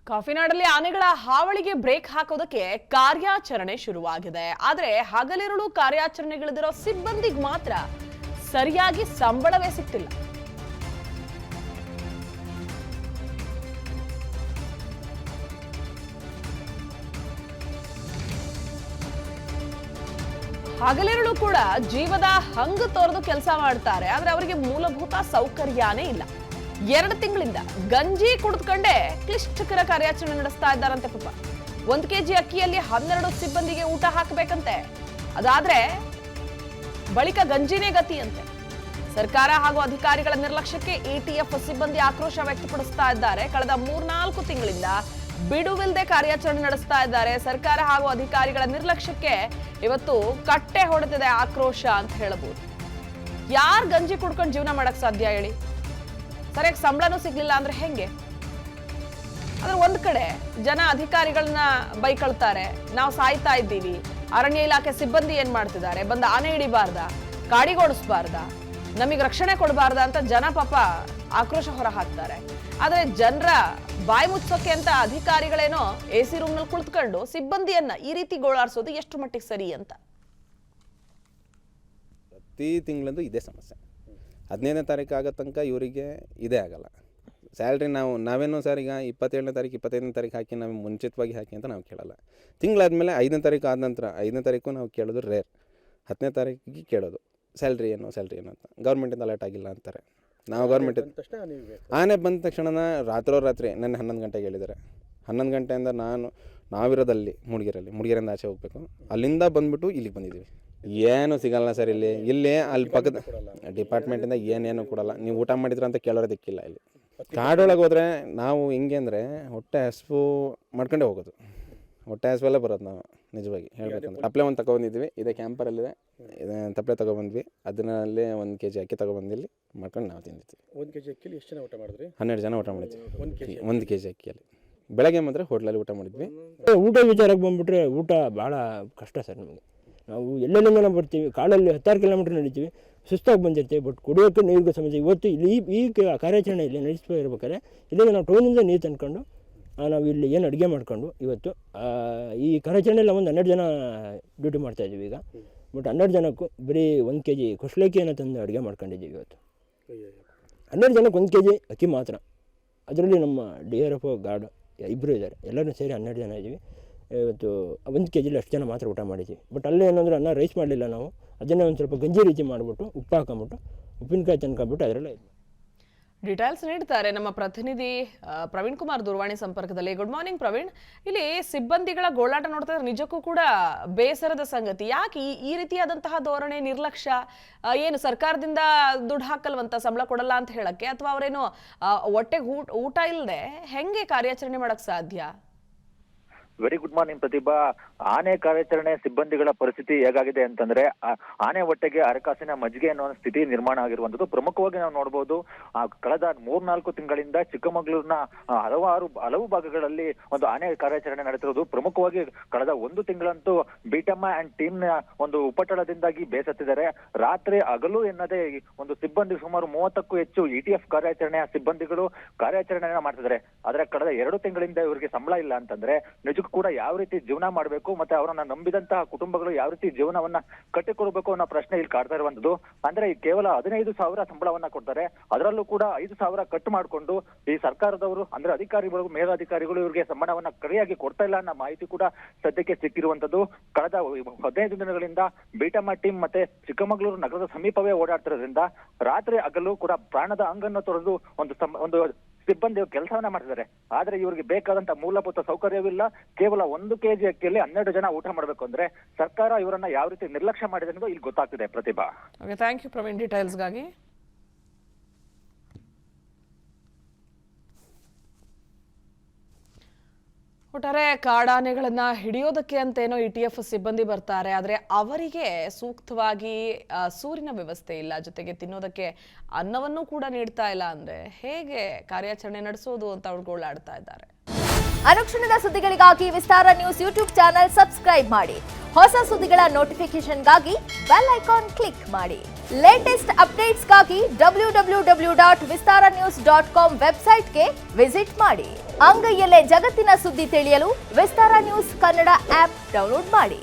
ಕಾಫಿನಾಡಲ್ಲಿ ಆನೆಗಳ ಹಾವಳಿಗೆ ಬ್ರೇಕ್ ಹಾಕೋದಕ್ಕೆ ಕಾರ್ಯಾಚರಣೆ ಶುರುವಾಗಿದೆ. ಆದ್ರೆ ಹಗಲಿರುಳು ಕಾರ್ಯಾಚರಣೆಗಳಿದಿರೋ ಸಿಬ್ಬಂದಿಗೆ ಮಾತ್ರ ಸರಿಯಾಗಿ ಸಂಬಳವೇ ಸಿಗ್ತಿಲ್ಲ. ಹಗಲಿರುಳು ಕೂಡ ಜೀವದ ಹಂಗು ತೋರದು ಕೆಲಸ ಮಾಡ್ತಾರೆ. ಆದ್ರೆ ಅವರಿಗೆ ಮೂಲಭೂತ ಸೌಕರ್ಯನೇ ಇಲ್ಲ. 2 ತಿಂಗಳಿಂದ ಗಂಜಿ ಕುಡಿದುಕೊಂಡೇ ಕ್ಲಿಷ್ಟಕರ ಕಾರ್ಯಾಚರಣೆ ನಡೆಸ್ತಾ ಇದ್ದಾರಂತೆ. ಪಾಪ 1 ಕೆಜಿ ಅಕ್ಕಿಯಲ್ಲಿ 12 ಸಿಬ್ಬಂದಿಗೆ ಊಟ ಹಾಕಬೇಕಂತೆ. ಅದಾದ್ರೆ ಬಳಿಕ ಗಂಜಿನೇ ಗತಿಯಂತೆ. ಸರ್ಕಾರ ಹಾಗೂ ಅಧಿಕಾರಿಗಳ ನಿರ್ಲಕ್ಷ್ಯಕ್ಕೆ ಎಟಿಎಫ್ ಸಿಬ್ಬಂದಿ ಆಕ್ರೋಶ ವ್ಯಕ್ತಪಡಿಸ್ತಾ ಇದ್ದಾರೆ. ಕಳೆದ 3-4 ತಿಂಗಳಿಂದ ಬಿಡುವಿಲ್ಲದೆ ಕಾರ್ಯಾಚರಣೆ ನಡೆಸ್ತಾ ಇದ್ದಾರೆ. ಸರ್ಕಾರ ಹಾಗೂ ಅಧಿಕಾರಿಗಳ ನಿರ್ಲಕ್ಷ್ಯಕ್ಕೆ ಇವತ್ತು ಕಟ್ಟೆ ಹೊಡೆದಿದೆ ಆಕ್ರೋಶ ಅಂತ ಹೇಳಬಹುದು. ಯಾರು ಗಂಜಿ ಕುಡ್ಕೊಂಡು ಜೀವನ ಮಾಡಕ್ ಸಾಧ್ಯ ಹೇಳಿ? ಸರಿಯಾಗಿ ಸಂಬಳನೂ ಸಿಗ್ಲಿಲ್ಲ ಅಂದ್ರೆ ಹೆಂಗೆ? ಆದ್ರೆ ಒಂದ್ ಕಡೆ ಜನ ಅಧಿಕಾರಿಗಳನ್ನ ಬೈಕೊಳ್ತಾರೆ, ನಾವು ಸಾಯ್ತಾ ಇದ್ದೀವಿ, ಅರಣ್ಯ ಇಲಾಖೆ ಸಿಬ್ಬಂದಿ ಏನ್ ಮಾಡ್ತಿದ್ದಾರೆ, ಬಂದ ಆನೆ ಹಿಡಿಬಾರ್ದ, ಕಾಡಿಗೋಡಿಸ್ಬಾರ್ದ, ನಮಗೆ ರಕ್ಷಣೆ ಕೊಡಬಾರ್ದ ಅಂತ ಜನ ಪಾಪ ಆಕ್ರೋಶ ಹೊರ ಹಾಕ್ತಾರೆ. ಆದ್ರೆ ಜನರ ಬಾಯಿ ಮುಚ್ಚೋಕೆ ಅಂತ ಅಧಿಕಾರಿಗಳೇನೋ ಎಸಿ ರೂಮ್ ನಲ್ಲಿ ಕುಳಿತುಕೊಂಡು ಸಿಬ್ಬಂದಿಯನ್ನ ಈ ರೀತಿ ಗೋಳಾಡಿಸೋದು ಎಷ್ಟು ಮಟ್ಟಿಗೆ ಸರಿ ಅಂತ. ಪ್ರತಿ ತಿಂಗಳಂದು ಇದೇ ಸಮಸ್ಯೆ. 15ನೇ ತಾರೀಕು ಆಗೋ ತನಕ ಇವರಿಗೆ ಇದೇ ಆಗಲ್ಲ ಸ್ಯಾಲ್ರಿ. ನಾವೇನೋ ಸರ್ ಈಗ 27ನೇ ತಾರೀಕು 25ನೇ ತಾರೀಕು ಹಾಕಿ ನಾವು ಮುಂಚಿತವಾಗಿ ಹಾಕಿ ಅಂತ ನಾವು ಕೇಳಲ್ಲ. ತಿಂಗಳಾದಮೇಲೆ 5ನೇ ತಾರೀಕು ಆದ ನಂತರ 5ನೇ ತಾರೀಕು ನಾವು ಕೇಳೋದು ರೇರ್. 10ನೇ ತಾರೀಕಿಗೆ ಕೇಳೋದು ಸ್ಯಾಲ್ರಿ ಏನು ಅಂತ. ಗೌರ್ಮೆಂಟಿಂದ ಅಲರ್ಟ್ ಆಗಿಲ್ಲ ಅಂತಾರೆ. ನಾವು ಗೌರ್ಮೆಂಟ್ ಆನೆ ಬಂದ ತಕ್ಷಣ ರಾತ್ರಿ ನನ್ನ 11 ಗಂಟೆಗೆ ಹೇಳಿದ್ದಾರೆ. 11 ಗಂಟೆಯಿಂದ ನಾವಿರೋದಲ್ಲಿ ಮುಡಿಗೆರೆಯಿಂದ ಆಚೆ ಹೋಗಬೇಕು. ಅಲ್ಲಿಂದ ಬಂದುಬಿಟ್ಟು ಇಲ್ಲಿಗೆ ಬಂದಿದ್ದೀವಿ. ಏನೂ ಸಿಗಲ್ಲ ಸರ್ ಇಲ್ಲಿ ಅಲ್ಲಿ ಪಕ್ಕದ ಡಿಪಾರ್ಟ್ಮೆಂಟಿಂದ ಏನೇನು ಕೊಡಲ್ಲ. ನೀವು ಊಟ ಮಾಡಿದ್ರ ಅಂತ ಕೇಳೋದಕ್ಕಿಲ್ಲ. ಇಲ್ಲಿ ಕಾಡೊಳಗೆ ಹೋದರೆ ನಾವು ಹೆಂಗೆ ಅಂದರೆ ಹೊಟ್ಟೆ ಹಸಿವು ಮಾಡ್ಕೊಂಡೇ ಹೋಗೋದು. ಹೊಟ್ಟೆ ಹಸಿವೆಲ್ಲ ಬರೋದು. ನಾವು ನಿಜವಾಗಿ ಹೇಳ್ಬೇಕಂದ್ರೆ ತಪ್ಪಲೆ ಒಂದು ತಗೊಬಂದಿದ್ವಿ. ಇದೇ ಕ್ಯಾಂಪರಲ್ಲಿದೆ, ತಪ್ಪಲೆ ತಗೊಬಂದ್ವಿ. ಅದನ್ನಲ್ಲಿ 1 ಕೆಜಿ ಅಕ್ಕಿ ತಗೊಬಂದಿಲ್ಲಿ ಮಾಡ್ಕೊಂಡು ನಾವು ತಿಂದಿದ್ವಿ. 1 ಕೆಜಿ ಅಕ್ಕಿಯಲ್ಲಿ ಎಷ್ಟು ಜನ ಊಟ ಮಾಡಿದ್ರಿ? 12 ಜನ ಊಟ ಮಾಡಿದ್ವಿ 1 ಕೆಜಿ ಅಕ್ಕಿಯಲ್ಲಿ. ಬೆಳಗ್ಗೆ ಮಾತ್ರ ಹೋಟ್ಲಲ್ಲಿ ಊಟ ಮಾಡಿದ್ವಿ. ಊಟ ವಿಚಾರಕ್ಕೆ ಬಂದುಬಿಟ್ರೆ ಊಟ ಭಾಳ ಕಷ್ಟ ಸರ್. ನಮಗೆ ನಾವು ಎಲ್ಲೆಲ್ಲಿಂದ ಬರ್ತೀವಿ, ಕಾಡಲ್ಲಿ 16 ಕಿಲೋಮೀಟ್ರ್ ನಡೀತೀವಿ, ಸುಸ್ತಾಗಿ ಬಂದಿರ್ತೀವಿ. ಬಟ್ ಕುಡಿಯೋಕ್ಕೆ ನೀರಿಗೂ ಸಮಸ್ಯೆ. ಇವತ್ತು ಇಲ್ಲಿ ಈ ಕಾರ್ಯಾಚರಣೆಯಲ್ಲಿ ನಡೆಸ್ತಾ ಇರ್ಬೇಕಾದ್ರೆ ಇಲ್ಲಿಂದ ನಾವು ಟೌನಿಂದ ನೀರು ತಂದ್ಕೊಂಡು ನಾವು ಇಲ್ಲಿ ಏನು ಅಡುಗೆ ಮಾಡ್ಕೊಂಡು ಇವತ್ತು ಈ ಕಾರ್ಯಾಚರಣೆಯಲ್ಲಿ ಒಂದು 12 ಜನ ಡ್ಯೂಟಿ ಮಾಡ್ತಾಯಿದ್ದೀವಿ ಈಗ. ಬಟ್ 12 ಜನಕ್ಕೂ ಬರೀ 1 ಕೆಜಿ ಕುಶ್ಲಕ್ಕಿಯನ್ನು ತಂದು ಅಡುಗೆ ಮಾಡ್ಕೊಂಡಿದ್ದೀವಿ ಇವತ್ತು. 12 ಜನಕ್ಕೆ 1 ಕೆಜಿ ಅಕ್ಕಿ ಮಾತ್ರ. ಅದರಲ್ಲಿ ನಮ್ಮ DRF ಗಾರ್ಡ್ ಇಬ್ಬರು ಇದ್ದಾರೆ. ಎಲ್ಲರೂ ಸೇರಿ 12 ಜನ ಇದ್ದೀವಿ ಇವತ್ತು. 1 ಕೆಜಿಲಿ ಅಷ್ಟು ಜನ ಮಾತ್ರ ಊಟ ಮಾಡಿದ್ದೀವಿ. ಬಟ್ ಅಲ್ಲೇ ಏನಂದ್ರೆ ಅನ್ನ ರೈಸ್ ಮಾಡಲಿಲ್ಲ ನಾವು. ಅದನ್ನೇ ಒಂದು ಸ್ವಲ್ಪ ಗಂಜಿ ರೀತಿ ಮಾಡಿಬಿಟ್ಟು ಉಪ್ಪು ಹಾಕೊಂಬಿಟ್ಟು ಉಪ್ಪಿನಕಾಯಿ ತಂದ್ಕೊಂಡ್ಬಿಟ್ಟು ಅದರಲ್ಲೇ ಡೀಟೇಲ್ಸ್ ನೀಡ್ತಾರೆ ನಮ್ಮ ಪ್ರತಿನಿಧಿ ಪ್ರವೀಣ್ ಕುಮಾರ್ ದೂರವಾಣಿ ಸಂಪರ್ಕದಲ್ಲಿ. Good morning Praveen. ಇಲ್ಲಿ ಸಿಬ್ಬಂದಿಗಳ ಗೋಳಾಟ ನೋಡ್ತಾ ಇದ್ರೆ ನಿಜಕ್ಕೂ ಕೂಡ ಬೇಸರದ ಸಂಗತಿ. ಯಾಕೆ ಈ ರೀತಿಯಾದಂತಹ ಧೋರಣೆ, ನಿರ್ಲಕ್ಷ್ಯ? ಏನು ಸರ್ಕಾರದಿಂದ ದುಡ್ಡು ಹಾಕಲ್ವಂತ, ಸಂಬಳ ಕೊಡಲ್ಲ ಅಂತ ಹೇಳಕ್ಕೆ, ಅಥವಾ ಅವರೇನು ಹೊಟ್ಟೆಗೆ ಊಟ ಇಲ್ಲದೆ ಹೆಂಗೆ ಕಾರ್ಯಾಚರಣೆ ಮಾಡಕ್ ಸಾಧ್ಯ? ವೆರಿ ಗುಡ್ ಮಾರ್ನಿಂಗ್ ಪ್ರತಿಭಾ. ಆನೆ ಕಾರ್ಯಾಚರಣೆ ಸಿಬ್ಬಂದಿಗಳ ಪರಿಸ್ಥಿತಿ ಹೇಗಾಗಿದೆ ಅಂತಂದ್ರೆ ಆನೆ ಹೊಟ್ಟೆಗೆ ಅರಕಾಸಿನ ಮಜ್ಜಿಗೆ ಅನ್ನೋ ಸ್ಥಿತಿ ನಿರ್ಮಾಣ ಆಗಿರುವಂತದ್ದು ಪ್ರಮುಖವಾಗಿ ನಾವು ನೋಡಬಹುದು. ಕಳೆದ 3-4 ತಿಂಗಳಿಂದ ಚಿಕ್ಕಮಗಳೂರಿನ ಹಲವು ಭಾಗಗಳಲ್ಲಿ ಒಂದು ಆನೆ ಕಾರ್ಯಾಚರಣೆ ನಡೆಸಿರೋದು. ಪ್ರಮುಖವಾಗಿ ಕಳೆದ 1 ತಿಂಗಳಂತೂ ಬೀಟಮ್ಮ ಅಂಡ್ ಟೀಮ್ ನ ಒಂದು ಉಪಟಳದಿಂದಾಗಿ ಬೇಸತ್ತಿದ್ದಾರೆ. ರಾತ್ರಿ ಹಗಲು ಎನ್ನದೇ ಒಂದು ಸಿಬ್ಬಂದಿ ಸುಮಾರು 30ಕ್ಕೂ ಹೆಚ್ಚು ETF ಕಾರ್ಯಾಚರಣೆಯ ಸಿಬ್ಬಂದಿಗಳು ಕಾರ್ಯಾಚರಣೆಯನ್ನ ಮಾಡ್ತಿದ್ದಾರೆ. ಆದ್ರೆ ಕಳೆದ 2 ತಿಂಗಳಿಂದ ಇವರಿಗೆ ಸಂಬಳ ಇಲ್ಲ ಅಂತಂದ್ರೆ ನಿಜಕ್ಕೂ ಕೂಡ ಯಾವ ರೀತಿ ಜೀವನ ಮಾಡಬೇಕು, ಮತ್ತೆ ಅವರನ್ನ ನಂಬಿದಂತಹ ಕುಟುಂಬಗಳು ಯಾವ ರೀತಿ ಜೀವನವನ್ನ ಕಟ್ಟಿಕೊಡ್ಬೇಕು ಅನ್ನೋ ಪ್ರಶ್ನೆ ಇಲ್ಲಿ ಕಾಡ್ತಾ ಇರುವಂತದ್ದು. ಅಂದ್ರೆ ಕೇವಲ 15,000 ಸಂಬಳವನ್ನ ಕೊಡ್ತಾರೆ. ಅದರಲ್ಲೂ ಕೂಡ 5,000 ಕಟ್ ಮಾಡಿಕೊಂಡು ಈ ಸರ್ಕಾರದವರು ಅಂದ್ರೆ ಅಧಿಕಾರಿಗಳು, ಮೇಲಾಧಿಕಾರಿಗಳು ಇವರಿಗೆ ಸಂಬಳವನ್ನ ಕರೆಯಾಗಿ ಕೊಡ್ತಾ ಇಲ್ಲ ಅನ್ನೋ ಮಾಹಿತಿ ಕೂಡ ಸದ್ಯಕ್ಕೆ ಸಿಕ್ಕಿರುವಂತದ್ದು. ಕಳೆದ 15 ದಿನಗಳಿಂದ ಬೀಟಮ್ಮ ಟೀಮ್ ಮತ್ತೆ ಚಿಕ್ಕಮಗಳೂರು ನಗರದ ಸಮೀಪವೇ ಓಡಾಡ್ತಿರೋದ್ರಿಂದ ರಾತ್ರಿ ಹಗಲು ಕೂಡ ಪ್ರಾಣದ ಅಂಗನ್ನು ತೊರೆದು ಒಂದು ಸಿಬ್ಬಂದಿ ಕೆಲಸವನ್ನ ಮಾಡ್ತಿದ್ದಾರೆ. ಆದ್ರೆ ಇವರಿಗೆ ಬೇಕಾದಂತ ಮೂಲಭೂತ ಸೌಕರ್ಯವಿಲ್ಲ. ಕೇವಲ 1 ಕೆಜಿ ಅಕ್ಕಿಯಲ್ಲಿ 12 ಜನ ಊಟ ಮಾಡಬೇಕು ಅಂದ್ರೆ ಸರ್ಕಾರ ಇವರನ್ನ ಯಾವ ರೀತಿ ನಿರ್ಲಕ್ಷ್ಯ ಮಾಡಿದೆ ಅನ್ನೋದು ಇಲ್ಲಿ ಗೊತ್ತಾಗ್ತಿದೆ Pratibha. Okay, thank you Praveen ಡೀಟೇಲ್ಸ್ಗಾಗಿ. ಒಟ್ಟಾರೆ ಕಾಡಾನೆಗಳನ್ನ ಹಿಡಿಯೋದಕ್ಕೆ ಅಂತೇನೋ ETF ಸಿಬ್ಬಂದಿ ಬರ್ತಾರೆ. ಆದರೆ ಅವರಿಗೆ ಸೂಕ್ತವಾಗಿ ಸೂರಿನ ವ್ಯವಸ್ಥೆ ಇಲ್ಲ, ಜೊತೆಗೆ ತಿನ್ನೋದಕ್ಕೆ ಅನ್ನವನ್ನು ಕೂಡ ನೀಡ್ತಾ ಇಲ್ಲ ಅಂದ್ರೆ ಹೇಗೆ ಕಾರ್ಯಾಚರಣೆ ನಡೆಸೋದು ಅಂತ ಅವ್ರು ಗೋಳಾಡ್ತಾ ಇದ್ದಾರೆ. ಅನುಕ್ಷಣದ ಸುದ್ದಿಗಳಿಗಾಗಿ ವಿಸ್ತಾರ ನ್ಯೂಸ್ ಯೂಟ್ಯೂಬ್ ಚಾನೆಲ್ ಸಬ್ಸ್ಕ್ರೈಬ್ ಮಾಡಿ. ಹೊಸ ಸುದ್ದಿಗಳ ನೋಟಿಫಿಕೇಶನ್ಗಾಗಿ ಬೆಲ್ ಐಕಾನ್ ಕ್ಲಿಕ್ ಮಾಡಿ. ಲೇಟೆಸ್ಟ್ ಅಪ್ಡೇಟ್ಸ್ಗಾಗಿ www.vistaranews.com ವೆಬ್ಸೈಟ್ಗೆ ವಿಸಿಟ್ ಮಾಡಿ. ಅಂಗೈಯಲ್ಲೇ ಜಗತ್ತಿನ ಸುದ್ದಿ ತಿಳಿಯಲು ವಿಸ್ತಾರ ನ್ಯೂಸ್ ಕನ್ನಡ ಆಪ್ ಡೌನ್ಲೋಡ್ ಮಾಡಿ.